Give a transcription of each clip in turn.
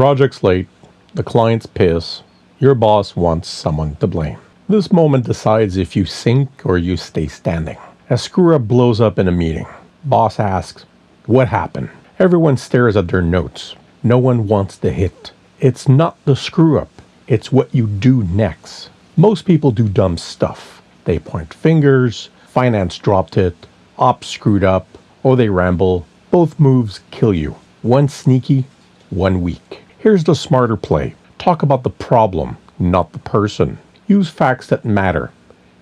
project's late, the client's pissed, your boss wants someone to blame. This moment decides if you sink or you stay standing. A screw-up blows up in a meeting. Boss asks, "What happened?" Everyone stares at their notes. No one wants the hit. It's not the screw-up. It's what you do next. Most people do dumb stuff. They point fingers, finance dropped it, ops screwed up, or they ramble. Both moves kill you. One sneaky, one weak. Here's the smarter play. Talk about the problem, not the person. Use facts that matter.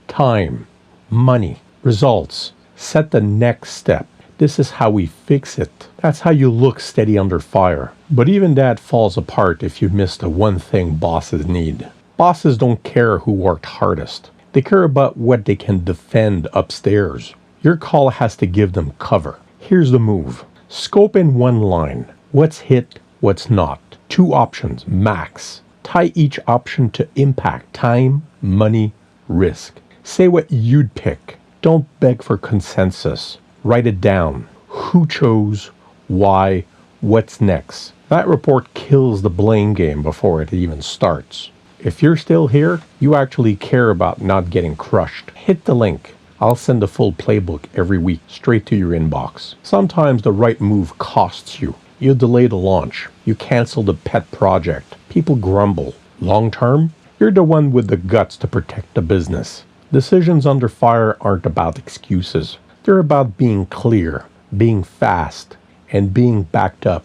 Time, money, results. Set the next step. This is how we fix it. That's how you look steady under fire. But even that falls apart if you miss the one thing bosses need. Bosses don't care who worked hardest. They care about what they can defend upstairs. Your call has to give them cover. Here's the move. Scope in one line. What's hit, what's not. 2 options, max. Tie each option to impact, time, money, risk. Say what you'd pick. Don't beg for consensus. Write it down. Who chose, why, what's next. That report kills the blame game before it even starts. If you're still here, you actually care about not getting crushed. Hit the link. I'll send a full playbook every week straight to your inbox. Sometimes the right move costs you. You delay the launch. You cancel the pet project. People grumble. Long term, you're the one with the guts to protect the business. Decisions under fire aren't about excuses. They're about being clear, being fast, and being backed up